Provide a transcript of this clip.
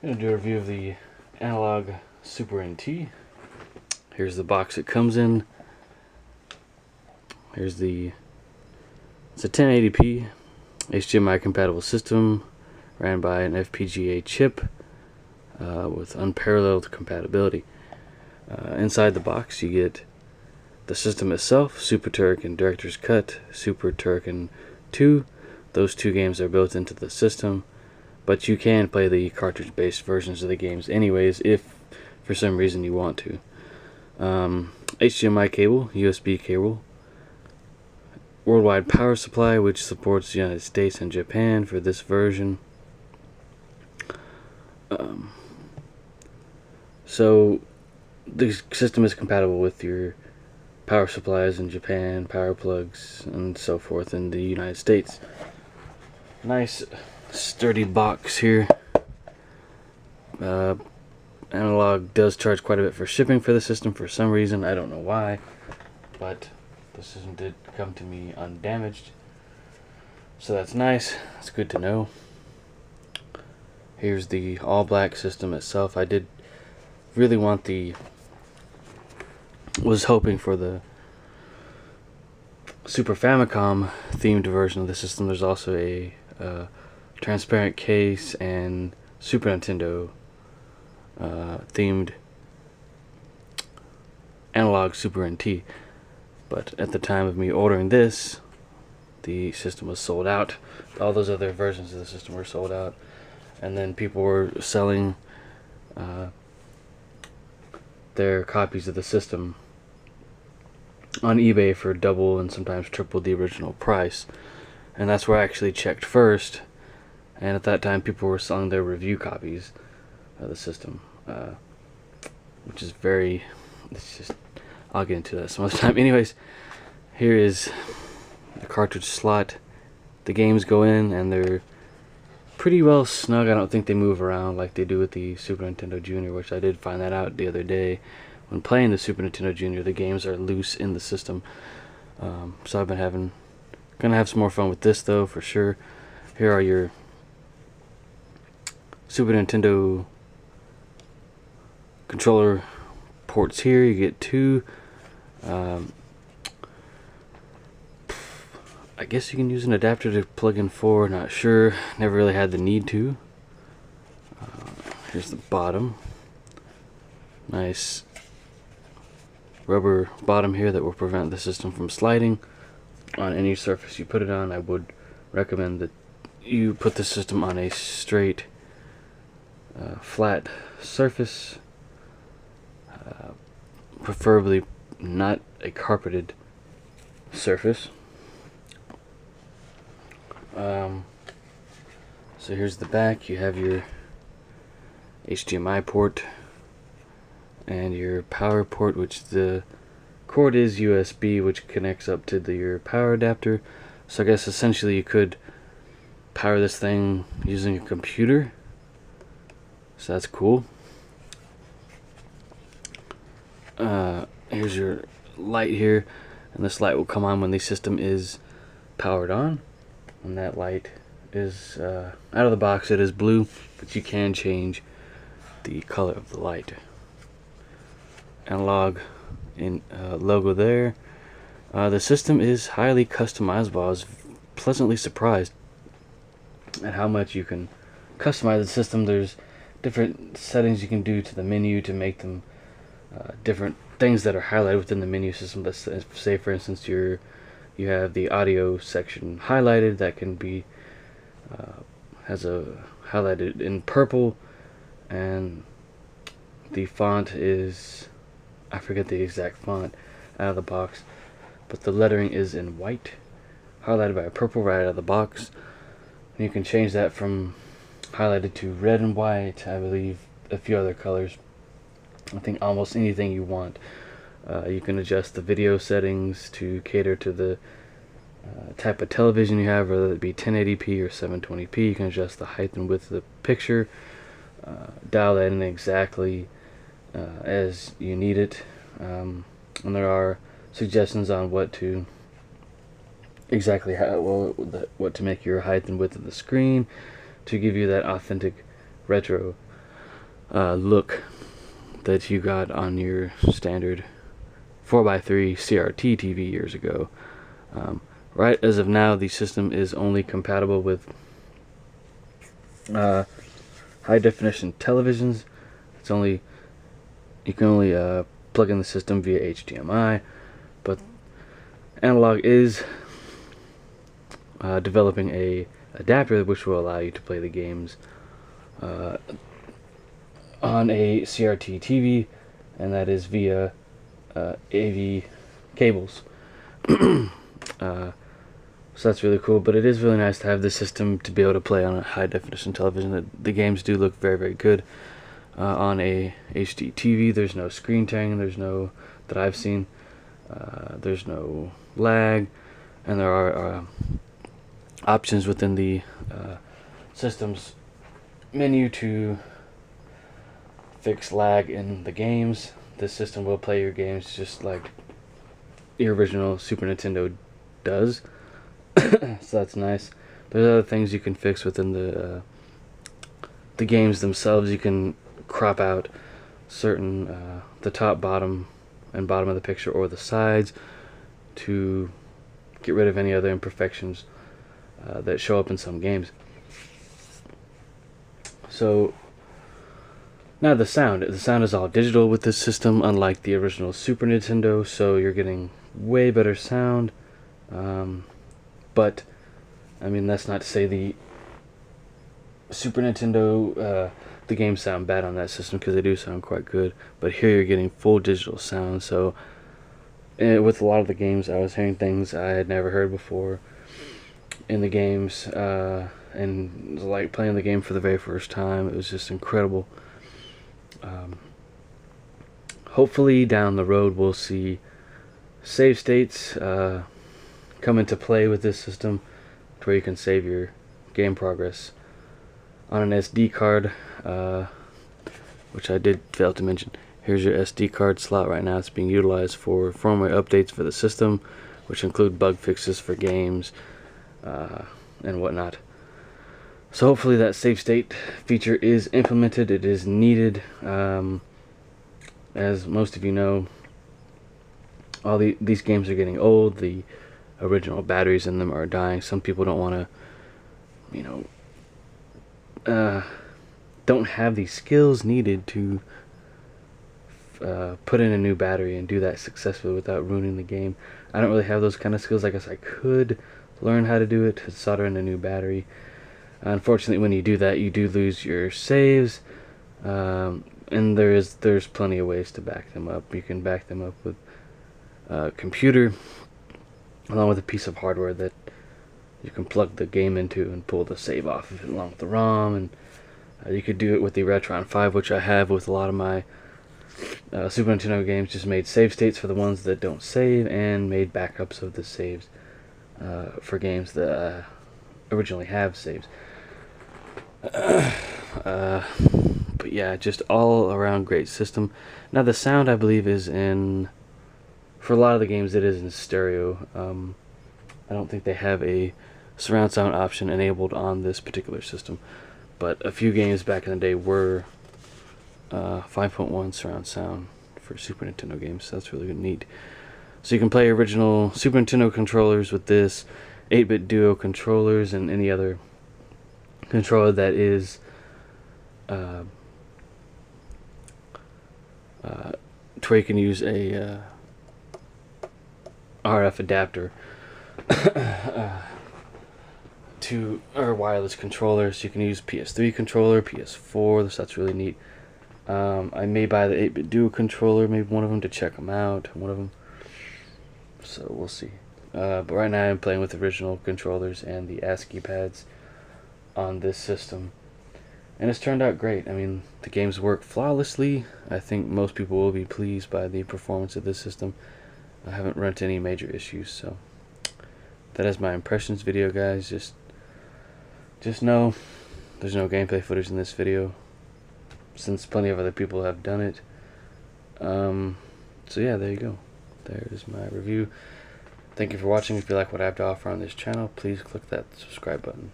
I'm going to do a review of the Analogue Super NT. Here's the box it comes in. It's a 1080p HDMI compatible system ran by an FPGA chip with unparalleled compatibility. Inside the box you get the system itself, Super Turrican Director's Cut, Super Turrican 2. Those two games are built into the system, but you can play the cartridge-based versions of the games anyways if for some reason you want to. HDMI cable, USB cable, worldwide power supply which supports the United States and Japan for this version. So the system is compatible with your power supplies in Japan, power plugs, and so forth in the United States. Nice sturdy box here. Analogue does charge quite a bit for shipping for the system for some reason. I don't know why, but the system did come to me undamaged, so that's nice. It's good to know. Here's the all black system itself. I did really was hoping for the Super Famicom themed version of the system. There's also a transparent case and Super Nintendo themed Analogue Super NT, but at the time of me ordering this, the system was sold out. All those other versions of the system were sold out, and then people were selling their copies of the system on eBay for double and sometimes triple the original price, and that's where I actually checked first. And at that time people were selling their review copies of the system, which is I'll get into that some other time. Anyways, here is the cartridge slot. The games go in and they're pretty well snug. I don't think they move around like they do with the Super Nintendo Junior, which I did find that out the other day. When playing the Super Nintendo Junior, the games are loose in the system. So I've been gonna have some more fun with this though, for sure. Here are your Super Nintendo controller ports here. You get two. I guess you can use an adapter to plug in 4, not sure. Never really had the need to. Here's the bottom. Nice rubber bottom here that will prevent the system from sliding on any surface you put it on. I would recommend that you put the system on a straight, flat surface, preferably not a carpeted surface. So here's the back. You have your HDMI port and your power port, which the cord is USB, which connects up to your power adapter. So I guess essentially you could power this thing using a computer, so that's cool. Here's your light here, and this light will come on when the system is powered on, and that light is out of the box. It is blue, but you can change the color of the light. Analogue logo there. The system is highly customizable. I was pleasantly surprised at how much you can customize the system. There's different settings you can do to the menu to make them different things that are highlighted within the menu system. Let's say, for instance, you have the audio section highlighted. That can be highlighted in purple, and the font is, I forget the exact font out of the box, but the lettering is in white, highlighted by a purple right out of the box. And you can change that from highlighted to red and white, I believe, a few other colors. I think almost anything you want. You can adjust the video settings to cater to the type of television you have, whether it be 1080p or 720p. You can adjust the height and width of the picture, dial that in exactly as you need it, and there are suggestions on what to make your height and width of the screen to give you that authentic retro look that you got on your standard 4x3 CRT TV years ago. Right as of now, the system is only compatible with high definition televisions. You can only plug in the system via HDMI, but Analogue is developing a adapter which will allow you to play the games on a CRT TV, and that is via AV cables. So that's really cool, but it is really nice to have this system to be able to play on a high definition television. The games do look very, very good on a HD TV. There's no screen tearing, that I've seen. There's no lag, and there are options within the system's menu to fix lag in the games. This system will play your games just like the original Super Nintendo does. So that's nice. There's other things you can fix within the games themselves. You can crop out certain the top, bottom, and bottom of the picture, or the sides, to get rid of any other imperfections that show up in some games. So now the sound is all digital with this system, unlike the original Super Nintendo, so you're getting way better sound. But I mean, that's not to say the Super Nintendo the games sound bad on that system, because they do sound quite good. But here you're getting full digital sound, so with a lot of the games I was hearing things I had never heard before in the games, and like playing the game for the very first time. It was just incredible. Hopefully down the road we'll see save states come into play with this system, to where you can save your game progress on an SD card, which I did fail to mention. Here's your SD card slot. Right now it's being utilized for firmware updates for the system, which include bug fixes for games and whatnot. So hopefully that save state feature is implemented. It is needed. As most of you know, all these games are getting old. The original batteries in them are dying. Some people don't want to, don't have the skills needed to put in a new battery and do that successfully without ruining the game. I don't really have those kind of skills. I guess I could learn how to do it, to solder in a new battery. Unfortunately, when you do that, you do lose your saves, and there's plenty of ways to back them up. You can back them up with a computer, along with a piece of hardware that you can plug the game into and pull the save off of it along with the ROM. And you could do it with the Retron 5, which I have with a lot of my Super Nintendo games. Just made save states for the ones that don't save, and made backups of the saves for games that originally have saves. But yeah, just all around great system. Now the sound, I believe, is in, for a lot of the games, it is in stereo. I don't think they have a surround sound option enabled on this particular system, but a few games back in the day were 5.1 surround sound for Super Nintendo games, so that's really neat. So you can play original Super Nintendo controllers with this, 8-bit Duo controllers, and any other controller that is to where you can use a RF adapter or wireless controllers. You can use PS3 controller, PS4, so that's really neat. I may buy the 8-bit Duo controller, maybe one of them, to check them out. So we'll see. But right now I'm playing with original controllers and the ASCII pads on this system, and it's turned out great. I mean, the games work flawlessly. I think most people will be pleased by the performance of this system. I haven't run into any major issues. So that is my impressions video, guys. Just know there's no gameplay footage in this video, since plenty of other people have done it. So yeah, there you go. There is my review. Thank you for watching. If you like what I have to offer on this channel, please click that subscribe button.